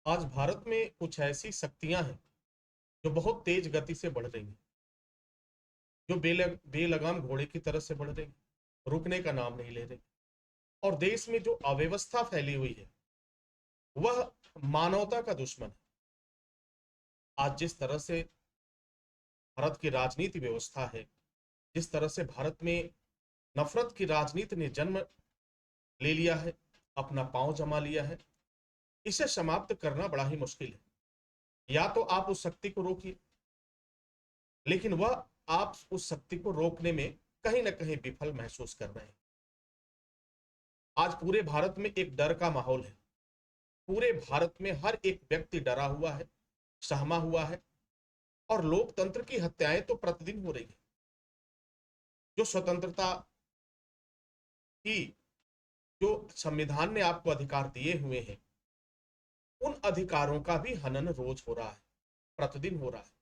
आज भारत में कुछ ऐसी शक्तियां हैं जो बहुत तेज गति से बढ़ रही हैं, जो बेलगाम घोड़े की तरह से बढ़ रही हैं, रुकने का नाम नहीं ले रही। और देश में जो अव्यवस्था फैली हुई है वह मानवता का दुश्मन है। आज जिस तरह से भारत की राजनीति व्यवस्था है, जिस तरह से भारत में नफरत की राजनीति ने जन्म ले लिया है, अपना पांव जमा लिया है, इसे समाप्त करना बड़ा ही मुश्किल है। या तो आप उस शक्ति को रोकिए, लेकिन वह आप उस शक्ति को रोकने में कहीं ना कहीं विफल महसूस कर रहे हैं। आज पूरे भारत में एक डर का माहौल है। पूरे भारत में हर एक व्यक्ति डरा हुआ है, सहमा हुआ है। और लोकतंत्र की हत्याएं तो प्रतिदिन हो रही है। जो स्वतंत्रता की, जो संविधान ने आपको अधिकार दिए हुए हैं, उन अधिकारों का भी हनन रोज हो रहा है, प्रतिदिन हो रहा है।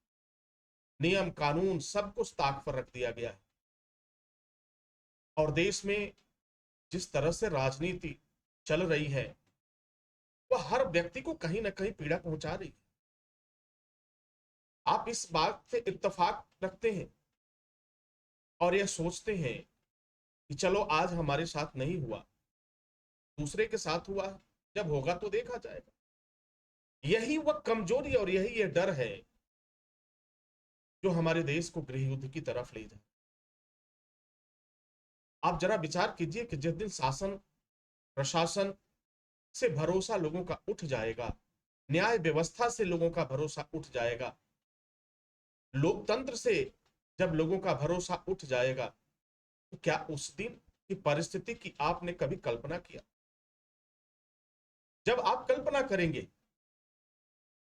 नियम कानून सब कुछ ताक पर रख दिया गया है। और देश में जिस तरह से राजनीति चल रही है वह हर व्यक्ति को कहीं ना कहीं पीड़ा पहुंचा रही है। आप इस बात से इत्तेफाक रखते हैं और यह सोचते हैं कि चलो आज हमारे साथ नहीं हुआ, दूसरे के साथ हुआ है, जब होगा तो देखा जाएगा। यही वह कमजोरी और यही यह डर है जो हमारे देश को गृह युद्ध की तरफ ले जाए। आप जरा विचार कीजिए कि जिस दिन शासन प्रशासन से भरोसा लोगों का उठ जाएगा, न्याय व्यवस्था से लोगों का भरोसा उठ जाएगा, लोकतंत्र से जब लोगों का भरोसा उठ जाएगा, तो क्या उस दिन की परिस्थिति की आपने कभी कल्पना किया? जब आप कल्पना करेंगे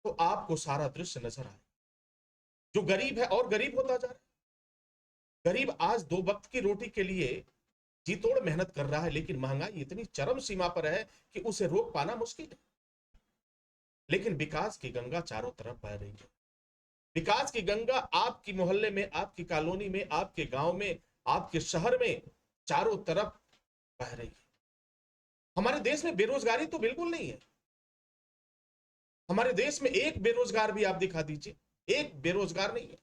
तो आपको सारा दृश्य नजर आए। जो गरीब है और गरीब होता जा रहा है। गरीब आज दो वक्त की रोटी के लिए जी तोड़ मेहनत कर रहा है, लेकिन महंगाई इतनी चरम सीमा पर है कि उसे रोक पाना मुश्किल है। लेकिन विकास की गंगा चारों तरफ बह रही है। विकास की गंगा आपकी मोहल्ले में, आपकी कॉलोनी में, आपके गांव में, आपके शहर में चारों तरफ बह रही है। हमारे देश में बेरोजगारी तो बिल्कुल नहीं है। हमारे देश में एक बेरोजगार भी आप दिखा दीजिए, एक बेरोजगार नहीं है।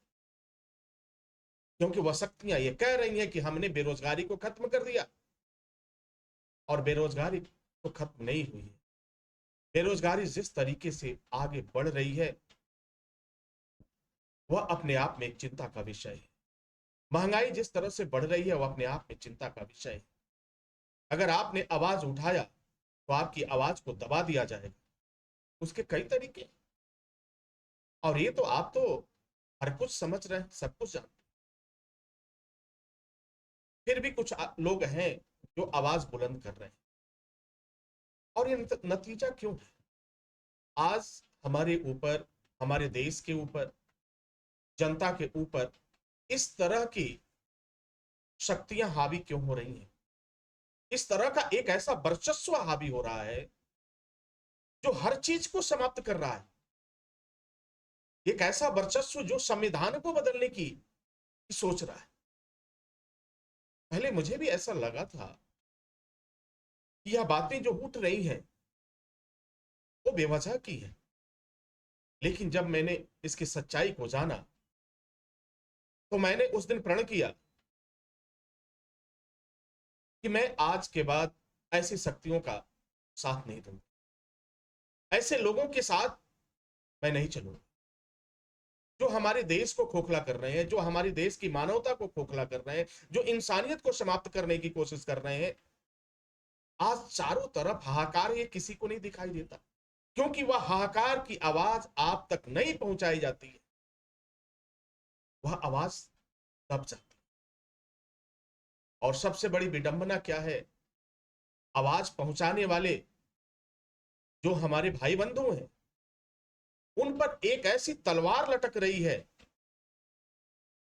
क्योंकि वह शक्तियां ये कह रही हैं कि हमने बेरोजगारी को खत्म कर दिया, और बेरोजगारी तो खत्म नहीं हुई है। बेरोजगारी जिस तरीके से आगे बढ़ रही है वह अपने आप में एक चिंता का विषय है। महंगाई जिस तरह से बढ़ रही है वह अपने आप में चिंता का विषय है। अगर आपने आवाज उठाया तो आपकी आवाज को दबा दिया जाएगा। उसके कई तरीके हैं। और ये तो आप तो हर कुछ समझ रहे हैं, सब कुछ जानते हैं। फिर भी कुछ लोग हैं जो आवाज बुलंद कर रहे हैं। और ये नतीजा क्यों है? आज हमारे ऊपर, हमारे देश के ऊपर, जनता के ऊपर इस तरह की शक्तियां हावी क्यों हो रही हैं? इस तरह का एक ऐसा वर्चस्व हावी हो रहा है जो हर चीज को समाप्त कर रहा है। एक ऐसा वर्चस्व जो संविधान को बदलने की सोच रहा है। पहले मुझे भी ऐसा लगा था कि यह बातें जो उठ रही हैं वो बेवजह की है। लेकिन जब मैंने इसकी सच्चाई को जाना तो मैंने उस दिन प्रण किया कि मैं आज के बाद ऐसी शक्तियों का साथ नहीं दूंगा। ऐसे लोगों के साथ मैं नहीं चलूंगा जो हमारे देश को खोखला कर रहे हैं, जो हमारे देश की मानवता को खोखला कर रहे हैं, जो इंसानियत को समाप्त करने की कोशिश कर रहे हैं। आज चारों तरफ हाहाकार, ये किसी को नहीं दिखाई देता, क्योंकि वह हाहाकार की आवाज आप तक नहीं पहुंचाई जाती है। वह आवाज दब जाती है। और सबसे बड़ी विडंबना क्या है? आवाज पहुंचाने वाले जो हमारे भाई बंधु हैं, उन पर एक ऐसी तलवार लटक रही है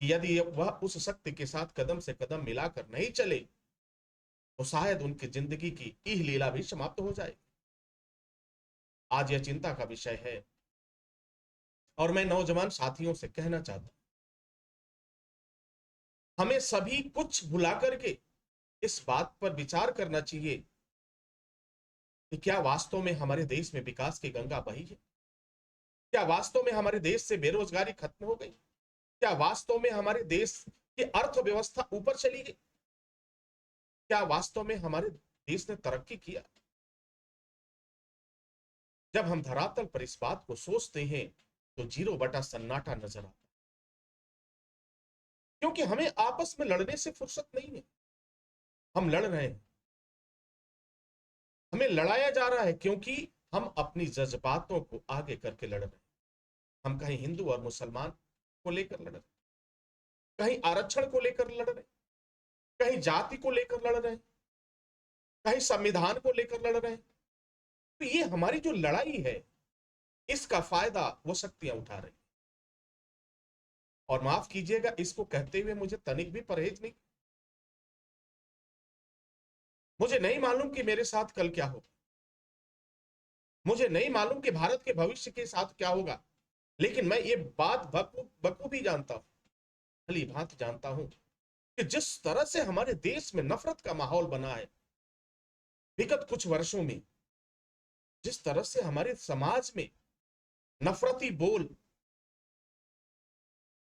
कि यदि वह उस शक्ति के साथ कदम से कदम मिलाकर नहीं चले तो शायद उनकी जिंदगी की इह लीला भी समाप्त हो जाए। आज यह चिंता का विषय है। और मैं नौजवान साथियों से कहना चाहता हूं, हमें सभी कुछ भुला करके इस बात पर विचार करना चाहिए कि क्या वास्तव में हमारे देश में विकास की गंगा बही है। क्या वास्तव में हमारे देश से बेरोजगारी खत्म हो गई? क्या वास्तव में हमारे देश की अर्थव्यवस्था ऊपर चली गई? क्या वास्तव में हमारे देश ने तरक्की किया? जब हम धरातल पर इस बात को सोचते हैं तो जीरो बटा सन्नाटा नजर आता है, क्योंकि हमें आपस में लड़ने से फुर्सत नहीं है। हम लड़ रहे हैं, हमें लड़ाया जा रहा है, क्योंकि हम अपनी जज्बातों को आगे करके लड़ रहे हैं। हम कहीं हिंदू और मुसलमान को लेकर लड़ रहे हैं, कहीं आरक्षण को लेकर लड़ रहे हैं, कहीं जाति को लेकर लड़ रहे हैं, कहीं संविधान को लेकर लड़ रहे हैं। तो ये हमारी जो लड़ाई है, इसका फायदा वो शक्तियां उठा रही हैं। और माफ कीजिएगा, इसको कहते हुए मुझे तनिक भी परहेज नहीं। मुझे नहीं मालूम कि मेरे साथ कल क्या होगा, मुझे नहीं मालूम कि भारत के भविष्य के साथ क्या होगा, लेकिन मैं ये बात बखूबी जानता हूं, भली भांति जानता हूं कि जिस तरह से हमारे देश में नफरत का माहौल बना है विगत कुछ वर्षों में, जिस तरह से हमारे समाज में नफरती बोल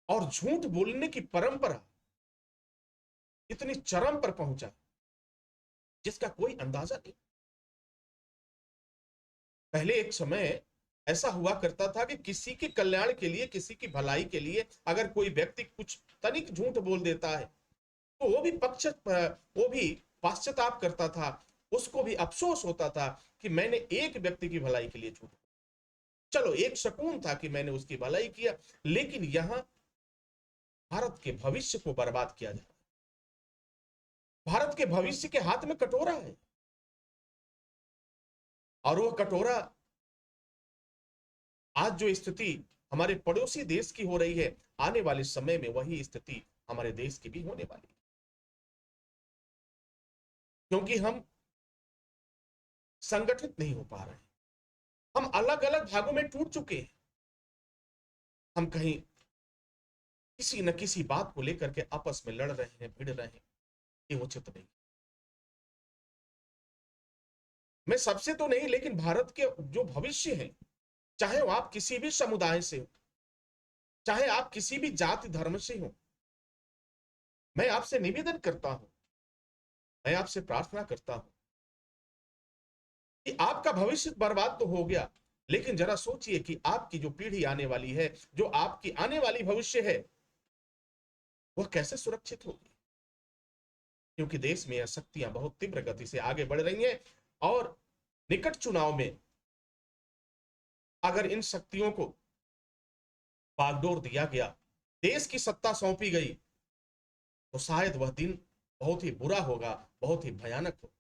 और झूठ बोलने की परंपरा इतनी चरम पर पहुंचा, जिसका कोई अंदाजा नहीं। पहले एक समय ऐसा हुआ करता था कि किसी के कल्याण के लिए, किसी की भलाई के लिए अगर कोई व्यक्ति कुछ तनिक झूठ बोल देता है तो वो भी पश्चाताप करता था, उसको भी अफसोस होता था कि मैंने एक व्यक्ति की भलाई के लिए झूठ, चलो एक सुकून था कि मैंने उसकी भलाई किया। लेकिन यहां भारत के भविष्य को बर्बाद किया जा रहा है। भारत के भविष्य के हाथ में कटोरा है, और वो कटोरा, आज जो स्थिति हमारे पड़ोसी देश की हो रही है, आने वाले समय में वही स्थिति हमारे देश की भी होने वाली है। क्योंकि हम संगठित नहीं हो पा रहे हैं, हम अलग अलग भागों में टूट चुके हैं। हम कहीं किसी न किसी बात को लेकर के आपस में लड़ रहे हैं, भिड़ रहे हैं, ये उचित नहीं। मैं सबसे तो नहीं, लेकिन भारत के जो भविष्य है, चाहे वो आप किसी भी समुदाय से हो, चाहे आप किसी भी जाति धर्म से हो, मैं आपसे निवेदन करता हूं, मैं आपसे प्रार्थना करता हूं कि आपका भविष्य बर्बाद तो हो गया, लेकिन जरा सोचिए कि आपकी जो पीढ़ी आने वाली है, जो आपकी आने वाली भविष्य है, वह कैसे सुरक्षित होगी। क्योंकि देश में यह शक्तियां बहुत तीव्र गति से आगे बढ़ रही हैं, और निकट चुनाव में अगर इन शक्तियों को बागडोर दिया गया, देश की सत्ता सौंपी गई, तो शायद वह दिन बहुत ही बुरा होगा, बहुत ही भयानक होगा।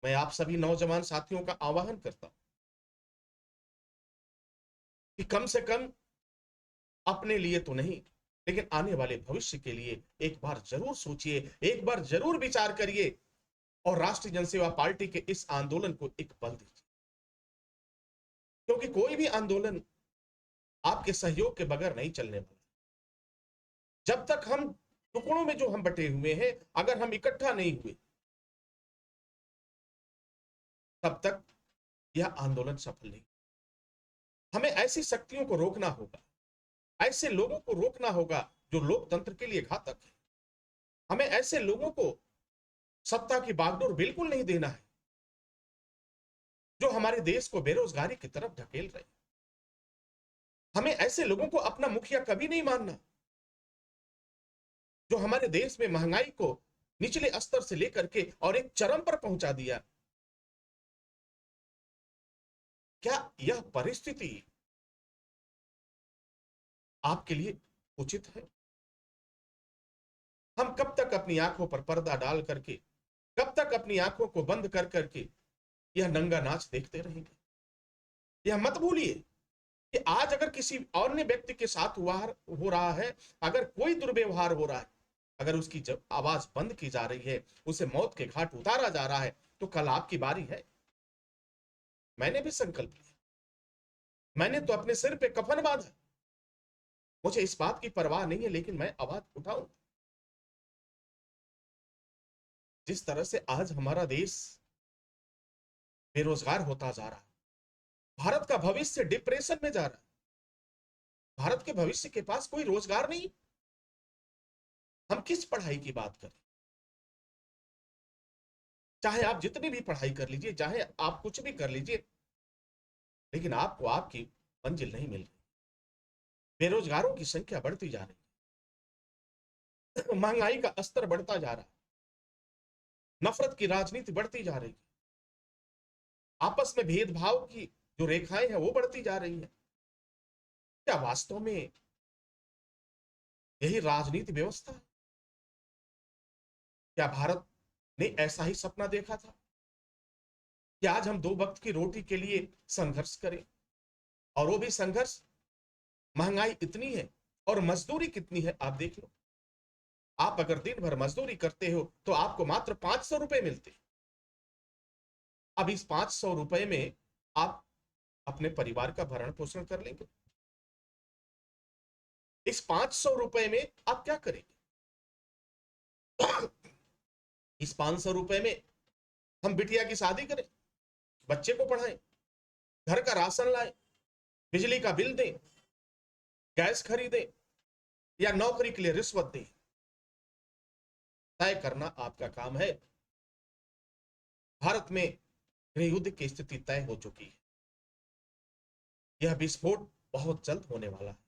मैं आप सभी नौजवान साथियों का आह्वान करता हूं कि कम से कम अपने लिए तो नहीं, लेकिन आने वाले भविष्य के लिए एक बार जरूर सोचिए, एक बार जरूर विचार करिए, और राष्ट्रीय जनसेवा पार्टी के इस आंदोलन को एक बल दीजिए। क्योंकि कोई भी आंदोलन आपके सहयोग के बगैर नहीं चलने वाला। जब तक हम टुकड़ों में जो हम बटे हुए हैं, अगर हम इकट्ठा नहीं हुए, तब तक यह आंदोलन सफल नहीं। हमें ऐसी शक्तियों को रोकना होगा, ऐसे लोगों को रोकना होगा जो लोकतंत्र के लिए घातक है। हमें ऐसे लोगों को सत्ता की बागडोर बिल्कुल नहीं देना है, जो हमारे देश को बेरोजगारी की तरफ ढकेल रहे हैं। हमें ऐसे लोगों को अपना मुखिया कभी नहीं मानना, जो हमारे देश में महंगाई को निचले स्तर से लेकर के और एक चरम पर पहुंचा दिया। क्या यह परिस्थिति आपके लिए उचित है? हम कब तक अपनी आंखों पर पर्दा डाल करके, कब तक अपनी आंखों को बंद कर करके यह नंगा नाच देखते रहेंगे? यह मत भूलिए कि आज अगर किसी अन्य व्यक्ति के साथ हो रहा है, अगर कोई दुर्व्यवहार हो रहा है, अगर उसकी जब आवाज बंद की जा रही है, उसे मौत के घाट उतारा जा रहा है, तो कल आपकी बारी है। मैंने भी संकल्प लिया, मैंने तो अपने सिर पे कफन बांधा, मुझे इस बात की परवाह नहीं है, लेकिन मैं आवाज उठाऊं। जिस तरह से आज हमारा देश बेरोजगार होता जा रहा है, भारत का भविष्य डिप्रेशन में जा रहा है। भारत के भविष्य के पास कोई रोजगार नहीं। हम किस पढ़ाई की बात करें? चाहे आप जितनी भी पढ़ाई कर लीजिए, चाहे आप कुछ भी कर लीजिए, लेकिन आपको आपकी मंजिल नहीं मिल रही। बेरोजगारों की संख्या बढ़ती जा रही है, महंगाई का स्तर बढ़ता जा रहा है, नफरत की राजनीति बढ़ती जा रही है, आपस में भेदभाव की जो रेखाएं हैं वो बढ़ती जा रही हैं। क्या वास्तव में यही राजनीति व्यवस्था है? क्या भारत ने ऐसा ही सपना देखा था कि आज हम दो वक्त की रोटी के लिए संघर्ष करें? और वो भी संघर्ष, महंगाई इतनी है और मजदूरी कितनी है आप देख लो। आप अगर दिन भर मजदूरी करते हो तो आपको मात्र 500 रुपए मिलते। अब इस 500 रुपए में आप अपने परिवार का भरण पोषण कर लेंगे? इस 500 रुपए में आप क्या करेंगे? इस 500 रुपए में हम बिटिया की शादी करें, बच्चे को पढ़ाएं, घर का राशन लाएं, बिजली का बिल दें, गैस खरीदें, या नौकरी के लिए रिश्वत दें? तय करना आपका काम है। भारत में गृह युद्ध की स्थिति तय हो चुकी है। यह विस्फोट बहुत जल्द होने वाला है।